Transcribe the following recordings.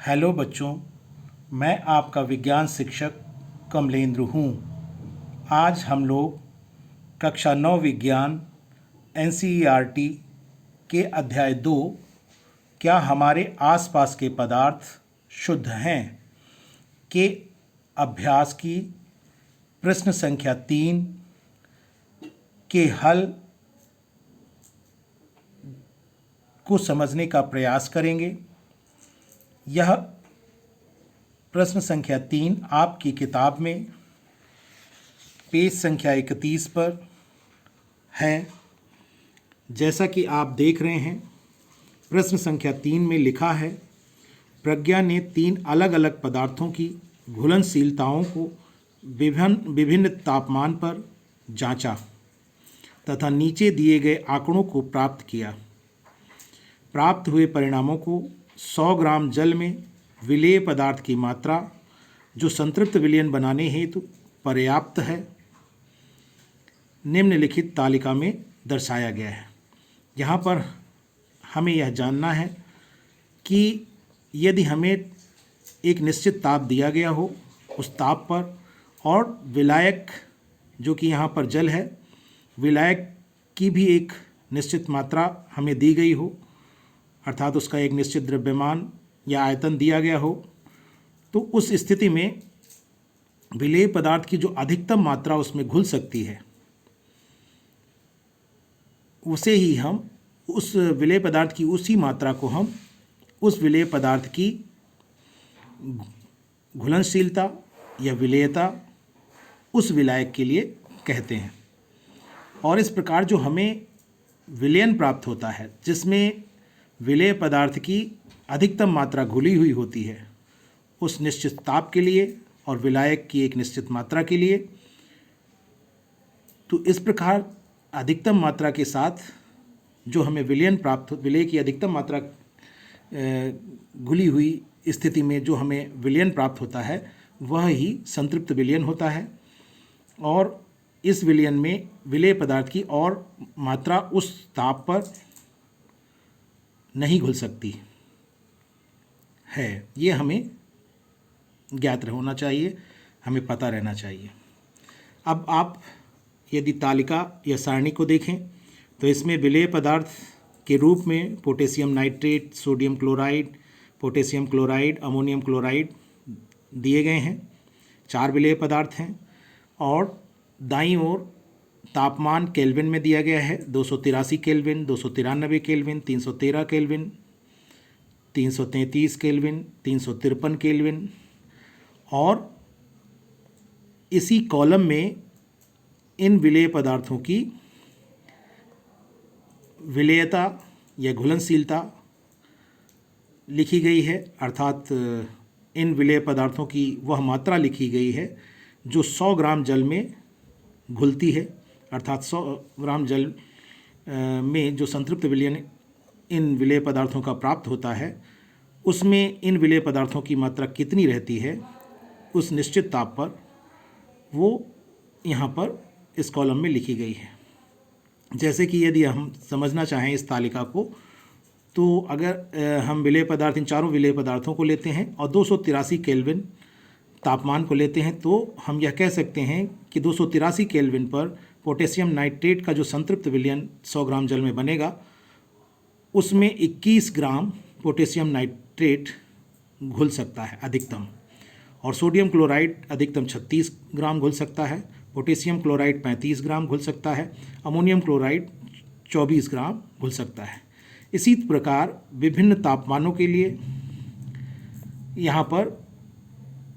Hello बच्चों, मैं आपका विज्ञान शिक्षक कमलेंद्र हूँ। आज हम लोग कक्षा 9 विज्ञान एनसीईआरटी के अध्याय 2 क्या हमारे आसपास के पदार्थ शुद्ध हैं के अभ्यास की प्रश्न संख्या 3 के हल को समझने का प्रयास करेंगे। यह प्रश्न संख्या 3 आपकी किताब में पेज संख्या 31 पर है। जैसा कि आप देख रहे हैं, प्रश्न संख्या 3 में लिखा है, प्रज्ञा ने 3 अलग अलग पदार्थों की घुलनशीलताओं को विभिन्न तापमान पर जांचा तथा नीचे दिए गए आंकड़ों को प्राप्त किया। प्राप्त हुए परिणामों को 100 ग्राम जल में विलेय पदार्थ की मात्रा जो संतृप्त विलयन बनाने हेतु पर्याप्त है, निम्नलिखित तालिका में दर्शाया गया है। यहाँ पर हमें यह जानना है कि यदि हमें एक निश्चित ताप दिया गया हो, उस ताप पर और विलायक जो कि यहाँ पर जल है, विलायक की भी एक निश्चित मात्रा हमें दी गई हो, अर्थात उसका एक निश्चित द्रव्यमान या आयतन दिया गया हो, तो उस स्थिति में विलेय पदार्थ की जो अधिकतम मात्रा उसमें घुल सकती है, उसे ही हम उस विलेय पदार्थ की उसी मात्रा को हम उस विलेय पदार्थ की घुलनशीलता या विलेयता उस विलायक के लिए कहते हैं। और इस प्रकार जो हमें विलयन प्राप्त होता है, जिसमें विलेय पदार्थ की अधिकतम मात्रा घुली हुई होती है, उस निश्चित ताप के लिए और विलायक की एक निश्चित मात्रा के लिए, तो इस प्रकार अधिकतम मात्रा के साथ जो हमें विलय की अधिकतम मात्रा घुली हुई स्थिति में जो हमें विलयन प्राप्त होता है, वह ही संतृप्त विलयन होता है। और इस विलयन में विलेय पदार्थ की और मात्रा उस ताप पर नहीं घुल सकती है। ये हमें ज्ञात होना चाहिए, हमें पता रहना चाहिए। अब आप यदि तालिका या सारणी को देखें तो इसमें विलेय पदार्थ के रूप में potassium nitrate, sodium chloride, potassium chloride, ammonium chloride दिए गए हैं। 4 विलेय पदार्थ हैं और दाईं ओर तापमान केल्विन में दिया गया है। 283 kelvin, 293 kelvin, 313 kelvin, 333 kelvin, 353 kelvin. और इसी कॉलम में इन विलेय पदार्थों की विलेयता या घुलनशीलता लिखी गई है, अर्थात इन विलेय पदार्थों की वह मात्रा लिखी गई है जो 100 ग्राम जल में घुलती है, अर्थात 100 ग्राम जल में जो संतृप्त विलयन इन विलेय पदार्थों का प्राप्त होता है, उसमें इन विलेय पदार्थों की मात्रा कितनी रहती है उस निश्चित ताप पर, वो यहाँ पर इस कॉलम में लिखी गई है। जैसे कि यदि हम समझना चाहें इस तालिका को, तो अगर हम विलेय पदार्थ, इन चारों विलेय पदार्थों को लेते हैं और 283 केल्विन तापमान को लेते हैं, तो हम यह कह सकते हैं कि 283 केल्विन पर पोटेशियम नाइट्रेट का जो संतृप्त विलयन 100 ग्राम जल में बनेगा, उसमें 21 ग्राम पोटेशियम नाइट्रेट घुल सकता है अधिकतम, और सोडियम क्लोराइड अधिकतम 36 ग्राम घुल सकता है, पोटेशियम क्लोराइड 35 ग्राम घुल सकता है, अमोनियम क्लोराइड 24 ग्राम घुल सकता है। इसी प्रकार विभिन्न तापमानों के लिए यहाँ पर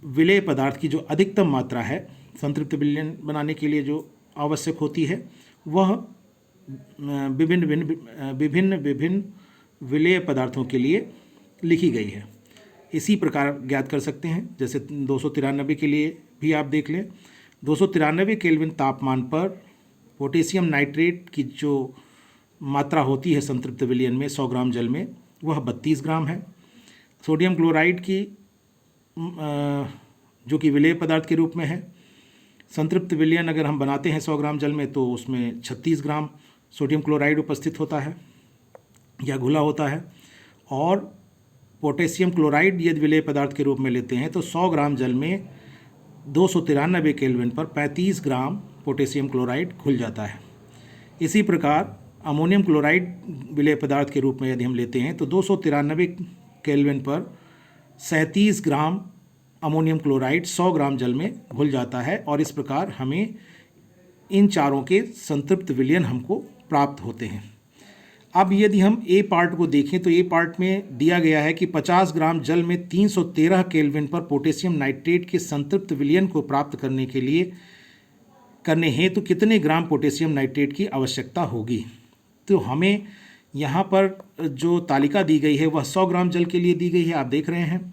विलेय पदार्थ की जो अधिकतम मात्रा है संतृप्त विलयन बनाने के लिए जो आवश्यक होती है, वह विभिन्न विलेय पदार्थों के लिए लिखी गई है। इसी प्रकार ज्ञात कर सकते हैं। जैसे 293 के लिए भी आप देख लें, 293 केल्विन तापमान पर पोटेशियम नाइट्रेट की जो मात्रा होती है संतृप्त विलयन में 100 ग्राम जल में, वह 32 ग्राम है। सोडियम क्लोराइड की जो कि विलेय पदार्थ के रूप में है, संतृप्त विलयन अगर हम बनाते हैं 100 ग्राम जल में, तो उसमें 36 ग्राम सोडियम क्लोराइड उपस्थित होता है या घुला होता है। और पोटेशियम क्लोराइड यदि विलेय पदार्थ के रूप में लेते हैं तो 100 ग्राम जल में 293 केल्विन पर 35 ग्राम पोटेशियम क्लोराइड घुल जाता है। इसी प्रकार अमोनियम क्लोराइड विलेय पदार्थ के रूप में यदि हम लेते हैं तो 293 केल्विन पर 37 ग्राम अमोनियम क्लोराइड 100 ग्राम जल में घुल जाता है और इस प्रकार हमें इन चारों के संतृप्त विलयन हमको प्राप्त होते हैं। अब यदि हम ए पार्ट को देखें तो ए पार्ट में दिया गया है कि 50 ग्राम जल में 313 केल्विन पर पोटेशियम नाइट्रेट के संतृप्त विलयन को प्राप्त करने हेतु कितने ग्राम पोटेशियम नाइट्रेट की आवश्यकता होगी। तो हमें यहाँ पर जो तालिका दी गई है वह 100 ग्राम जल के लिए दी गई है, आप देख रहे हैं,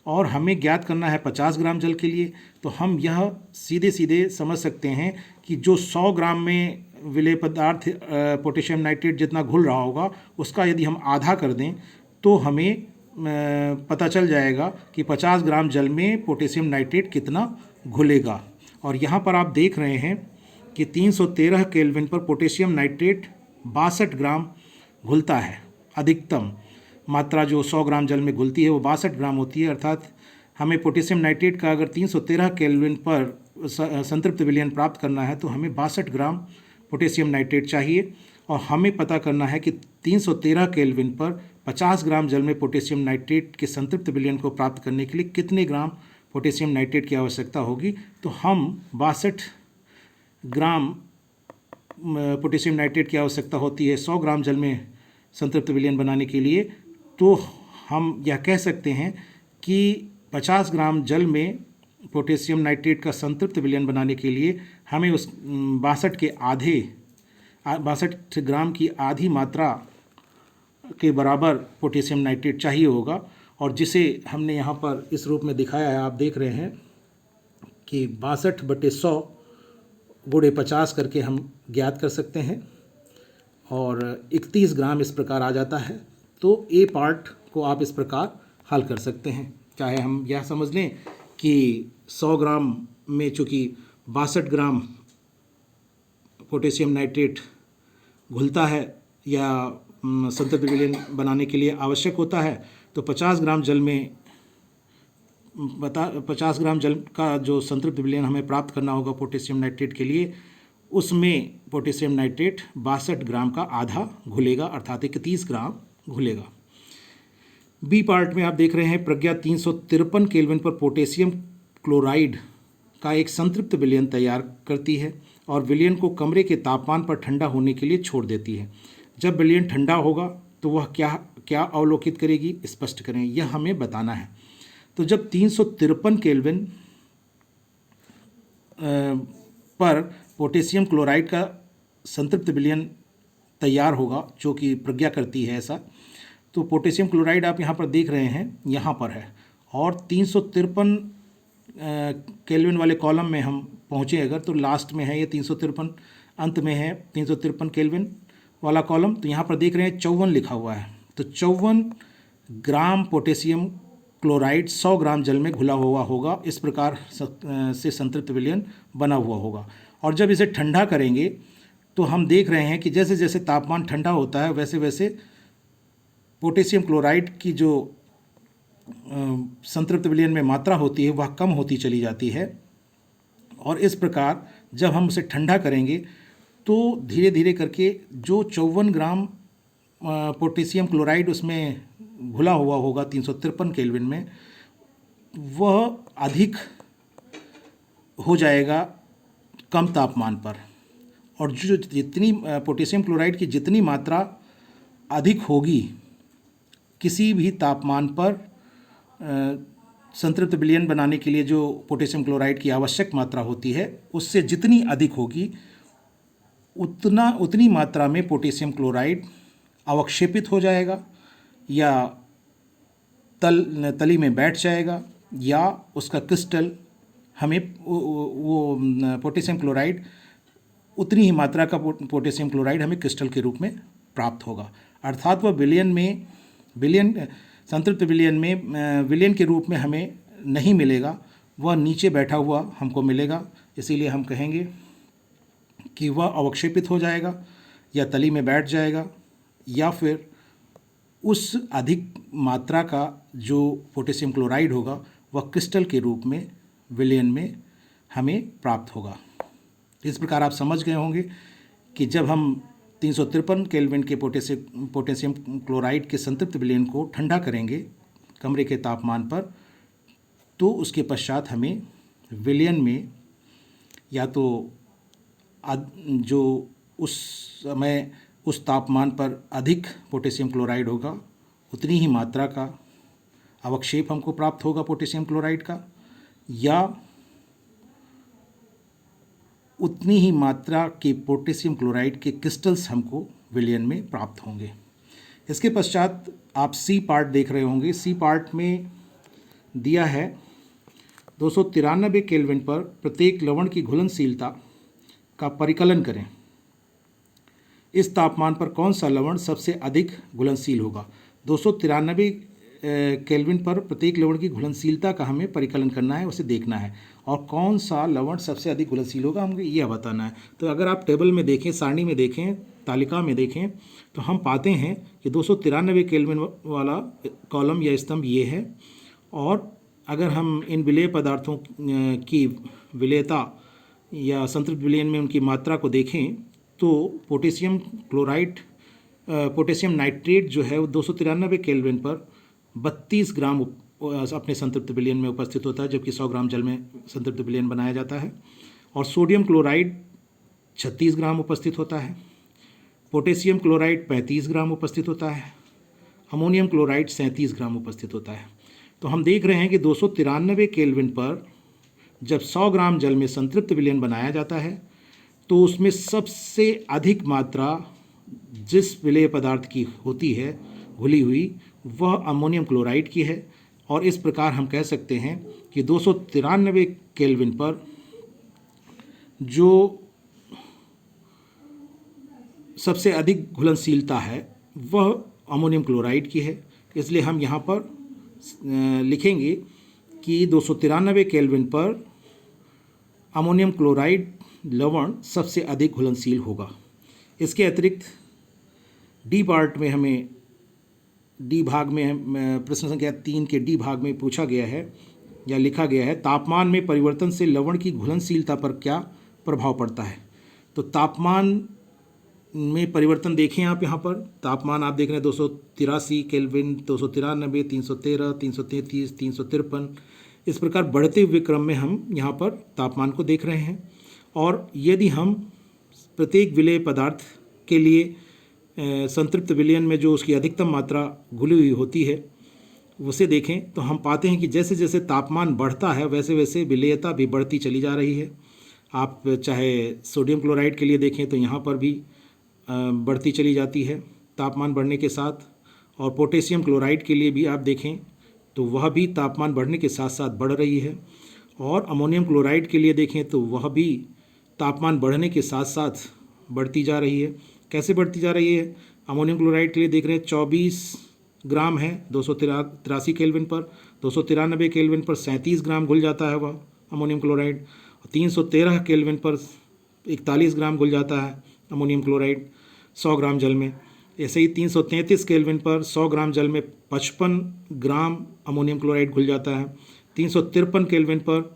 और हमें ज्ञात करना है 50 ग्राम जल के लिए। तो हम यह सीधे सीधे समझ सकते हैं कि जो 100 ग्राम में विलेय पदार्थ पोटेशियम नाइट्रेट जितना घुल रहा होगा उसका यदि हम आधा कर दें तो हमें पता चल जाएगा कि 50 ग्राम जल में पोटेशियम नाइट्रेट कितना घुलेगा। और यहाँ पर आप देख रहे हैं कि 313 केल्विन पर पोटेशियम नाइट्रेट 62 ग्राम घुलता है। अधिकतम मात्रा जो 100 ग्राम जल में घुलती है वो 62 ग्राम होती है। अर्थात हमें पोटेशियम नाइट्रेट का अगर 313 केल्विन पर संतृप्त विलयन प्राप्त करना है तो हमें 62 ग्राम पोटेशियम नाइट्रेट चाहिए। और हमें पता करना है कि 313 केल्विन पर 50 ग्राम जल में पोटेशियम नाइट्रेट के संतृप्त विलयन को प्राप्त करने के लिए कितने ग्राम पोटेशियम नाइट्रेट की आवश्यकता होगी। तो हम 62 ग्राम पोटेशियम नाइट्रेट की आवश्यकता होती है 100 ग्राम जल में संतृप्त विलयन बनाने के लिए। तो हम यह कह सकते हैं कि 50 ग्राम जल में पोटेशियम नाइट्रेट का संतृप्त विलयन बनाने के लिए हमें उस 62 ग्राम की आधी मात्रा के बराबर पोटेशियम नाइट्रेट चाहिए होगा। और जिसे हमने यहाँ पर इस रूप में दिखाया है, आप देख रहे हैं कि 62/100 गुणे 50 करके हम ज्ञात कर सकते हैं और 31 ग्राम इस प्रकार आ जाता है। तो ए पार्ट को आप इस प्रकार हल कर सकते हैं। चाहे हम यह समझ लें कि 100 ग्राम में चूँकि 62 ग्राम पोटेशियम नाइट्रेट घुलता है या संतृप्त विलयन बनाने के लिए आवश्यक होता है, तो 50 ग्राम जल में 50 ग्राम जल का जो संतृप्त विलयन हमें प्राप्त करना होगा पोटेशियम नाइट्रेट के लिए, उसमें पोटेशियम नाइट्रेट 62 ग्राम का आधा घुलेगा, अर्थात 31 ग्राम घुलेगा। बी पार्ट में आप देख रहे हैं प्रज्ञा 353 केल्विन पर पोटेशियम क्लोराइड का एक संतृप्त विलयन तैयार करती है और विलयन को कमरे के तापमान पर ठंडा होने के लिए छोड़ देती है। जब विलयन ठंडा होगा तो वह क्या अवलोकित करेगी, स्पष्ट करें, यह हमें बताना है। तो जब 353 केल्विन पर पोटेशियम क्लोराइड का संतृप्त विलयन तैयार होगा, जो कि प्रज्ञा करती है ऐसा, तो पोटेशियम क्लोराइड आप यहाँ पर देख रहे हैं, यहाँ पर है, और 353 केल्विन वाले कॉलम में हम पहुँचे अगर तो लास्ट में है ये 353, अंत में है 353 केल्विन वाला कॉलम। तो यहाँ पर देख रहे हैं 54 लिखा हुआ है। तो 54 ग्राम पोटेशियम क्लोराइड 100 ग्राम जल में घुला हुआ होगा, इस प्रकार से संतृप्त विलयन बना हुआ होगा। और जब इसे ठंडा करेंगे तो हम देख रहे हैं कि जैसे जैसे तापमान ठंडा होता है वैसे वैसे पोटेशियम क्लोराइड की जो संतृप्त विलयन में मात्रा होती है वह कम होती चली जाती है। और इस प्रकार जब हम उसे ठंडा करेंगे तो धीरे धीरे करके जो 54 ग्राम पोटेशियम क्लोराइड उसमें घुला हुआ होगा 353 केल्विन में, वह अधिक हो जाएगा कम तापमान पर। और जो जितनी पोटेशियम क्लोराइड की जितनी मात्रा अधिक होगी किसी भी तापमान पर संतृप्त विलयन बनाने के लिए जो पोटेशियम क्लोराइड की आवश्यक मात्रा होती है उससे जितनी अधिक होगी उतनी मात्रा में पोटेशियम क्लोराइड अवक्षेपित हो जाएगा या तली में बैठ जाएगा, या उसका क्रिस्टल हमें वो पोटेशियम क्लोराइड उतनी ही मात्रा का पोटेशियम क्लोराइड हमें क्रिस्टल के रूप में प्राप्त होगा। अर्थात वह संतृप्त विलयन में विलयन के रूप में हमें नहीं मिलेगा, वह नीचे बैठा हुआ हमको मिलेगा। इसीलिए हम कहेंगे कि वह अवक्षेपित हो जाएगा या तली में बैठ जाएगा या फिर उस अधिक मात्रा का जो पोटेशियम क्लोराइड होगा वह क्रिस्टल के रूप में विलयन में हमें प्राप्त होगा। इस प्रकार आप समझ गए होंगे कि जब हम 353 केल्विन के पोटेशियम क्लोराइड के संतृप्त विलयन को ठंडा करेंगे कमरे के तापमान पर, तो उसके पश्चात हमें विलयन में या तो जो उस समय उस तापमान पर अधिक पोटेशियम क्लोराइड होगा उतनी ही मात्रा का अवक्षेप हमको प्राप्त होगा पोटेशियम क्लोराइड का, या उतनी ही मात्रा के पोटेशियम क्लोराइड के क्रिस्टल्स हमको विलयन में प्राप्त होंगे। इसके पश्चात आप सी पार्ट देख रहे होंगे। सी पार्ट में दिया है 293 केल्विन पर प्रत्येक लवण की घुलनशीलता का परिकलन करें। इस तापमान पर कौन सा लवण सबसे अधिक घुलनशील होगा। 293 केल्विन पर प्रत्येक लवण की घुलनशीलता का हमें परिकलन करना है, उसे देखना है, और कौन सा लवण सबसे अधिक घुलनशील होगा हमको यह बताना है। तो अगर आप टेबल में देखें, सारणी में देखें, तालिका में देखें, तो हम पाते हैं कि 293 केल्विन वाला कॉलम या स्तंभ ये है। और अगर हम इन विलेय पदार्थों की विलेयता या संतृप्त विलयन में उनकी मात्रा को देखें तो पोटेशियम क्लोराइड, पोटेशियम नाइट्रेट जो है वो 293 केल्विन पर 32 ग्राम अपने संतृप्त विलयन में उपस्थित होता है, जबकि 100 ग्राम जल में संतृप्त विलयन बनाया जाता है। और सोडियम क्लोराइड 36 ग्राम उपस्थित होता है, पोटेशियम क्लोराइड 35 ग्राम उपस्थित होता है, अमोनियम क्लोराइड 37 ग्राम उपस्थित होता है। तो हम देख रहे हैं कि 293 केल्विन पर जब 100 ग्राम जल में संतृप्त विलयन बनाया जाता है तो उसमें सबसे अधिक मात्रा जिस विलेय पदार्थ की होती है घुली हुई वह अमोनियम क्लोराइड की है। और इस प्रकार हम कह सकते हैं कि 293 केल्विन पर जो सबसे अधिक घुलनशीलता है वह अमोनियम क्लोराइड की है। इसलिए हम यहाँ पर लिखेंगे कि 293 केल्विन पर अमोनियम क्लोराइड लवण सबसे अधिक घुलनशील होगा। इसके अतिरिक्त डी पार्ट में हमें डी भाग में प्रश्न संख्या 3 के डी भाग में पूछा गया है या लिखा गया है, तापमान में परिवर्तन से लवण की घुलनशीलता पर क्या प्रभाव पड़ता है। तो तापमान में परिवर्तन देखें आप यहाँ पर, तापमान आप देख रहे हैं 283 केल्विन, 293, 313, 333, 353, इस प्रकार बढ़ते हुए क्रम में हम यहाँ पर तापमान को देख रहे हैं। और यदि हम प्रत्येक विलेय पदार्थ के लिए संतृप्त विलयन में जो उसकी अधिकतम मात्रा घुली हुई होती है उसे देखें तो हम पाते हैं कि जैसे जैसे तापमान बढ़ता है वैसे वैसे विलेयता भी बढ़ती चली जा रही है। आप चाहे सोडियम क्लोराइड के लिए देखें तो यहाँ पर भी बढ़ती चली जाती है तापमान बढ़ने के साथ, और पोटेशियम क्लोराइड के लिए भी आप देखें तो वह भी तापमान बढ़ने के साथ साथ बढ़ रही है। और अमोनियम क्लोराइड के लिए देखें तो वह भी तापमान बढ़ने के साथ साथ बढ़ती जा रही है। कैसे बढ़ती जा रही है? अमोनियम क्लोराइड के लिए देख रहे हैं 24 ग्राम है 283 केल्विन पर, 293 केल्विन पर 37 ग्राम घुल जाता है वह अमोनियम क्लोराइड, 313 केल्विन पर 41 ग्राम घुल जाता है अमोनियम क्लोराइड 100 ग्राम जल में। ऐसे ही 333 केल्विन पर 100 ग्राम जल में 55 ग्राम अमोनियम क्लोराइड घुल जाता है। 353 केल्विन पर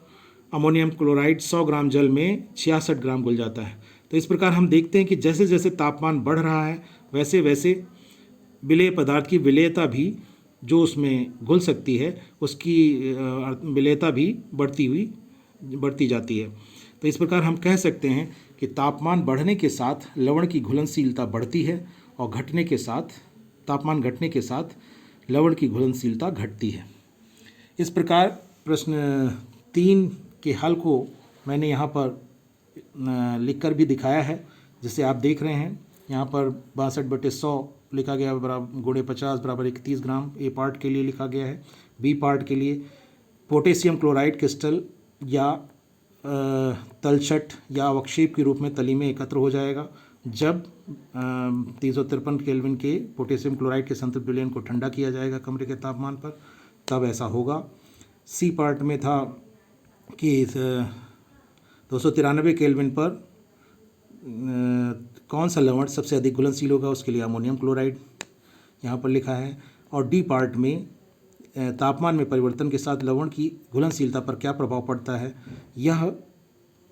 अमोनियम क्लोराइड 100 ग्राम जल में 66 ग्राम घुल जाता है। तो इस प्रकार हम देखते हैं कि जैसे जैसे तापमान बढ़ रहा है वैसे वैसे विलेय पदार्थ की विलेयता भी जो उसमें घुल सकती है उसकी विलेयता भी बढ़ती जाती है। तो इस प्रकार हम कह सकते हैं कि तापमान बढ़ने के साथ लवण की घुलनशीलता बढ़ती है और घटने के साथ तापमान घटने के साथ लवण की घुलनशीलता घटती है। इस प्रकार प्रश्न 3 के हल को मैंने यहाँ पर लिखकर भी दिखाया है, जिसे आप देख रहे हैं। यहाँ पर 62/100 लिखा गया बराबर गुणे 50 बराबर 31 ग्राम ए पार्ट के लिए लिखा गया है। बी पार्ट के लिए पोटेशियम क्लोराइड क्रिस्टल या तलछट या अवक्षेप के रूप में तली में एकत्र हो जाएगा जब 353 केल्विन के पोटेशियम क्लोराइड के संतृप्त विलयन को ठंडा किया जाएगा कमरे के तापमान पर, तब ऐसा होगा। सी पार्ट में था कि 293 केल्विन पर कौन सा लवण सबसे अधिक घुलनशील होगा, उसके लिए अमोनियम क्लोराइड। यहाँ पर लिखा है। और डी पार्ट में तापमान में परिवर्तन के साथ लवण की घुलनशीलता पर क्या प्रभाव पड़ता है, यह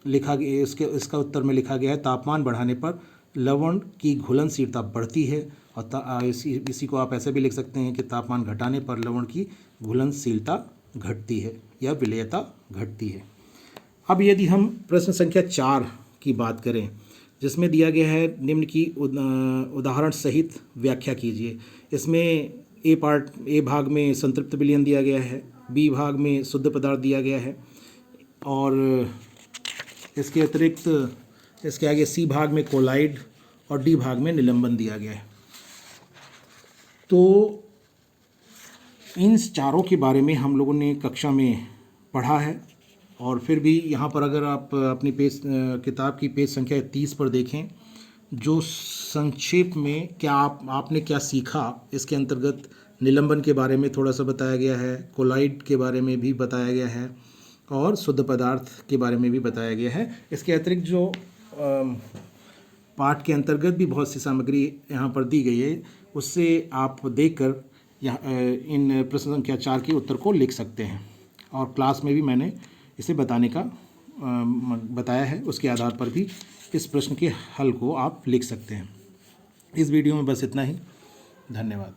लिखा गया। इसका उत्तर में लिखा गया है तापमान बढ़ाने पर लवण की घुलनशीलता बढ़ती है। और इसी को आप ऐसे भी लिख सकते हैं कि तापमान घटाने पर लवण की घुलनशीलता घटती है या विलेयता घटती है। अब यदि हम प्रश्न संख्या 4 की बात करें, जिसमें दिया गया है निम्न की उदाहरण सहित व्याख्या कीजिए। इसमें ए भाग में संतृप्त विलयन दिया गया है, बी भाग में शुद्ध पदार्थ दिया गया है, और इसके अतिरिक्त इसके आगे सी भाग में कोलाइड और डी भाग में निलंबन दिया गया है। तो इन चारों के बारे में हम लोगों ने कक्षा में पढ़ा है। और फिर भी यहाँ पर अगर आप अपनी किताब की पेज संख्या 30 पर देखें, जो संक्षेप में क्या आपने क्या सीखा, इसके अंतर्गत निलंबन के बारे में थोड़ा सा बताया गया है, कोलाइड के बारे में भी बताया गया है और शुद्ध पदार्थ के बारे में भी बताया गया है। इसके अतिरिक्त जो पाठ के अंतर्गत भी बहुत सी सामग्री यहाँ पर दी गई है, उससे आप देखकर इन प्रश्न संख्या 4 के उत्तर को लिख सकते हैं। और क्लास में भी मैंने इसे बताया है, उसके आधार पर भी इस प्रश्न के हल को आप लिख सकते हैं। इस वीडियो में बस इतना ही। धन्यवाद।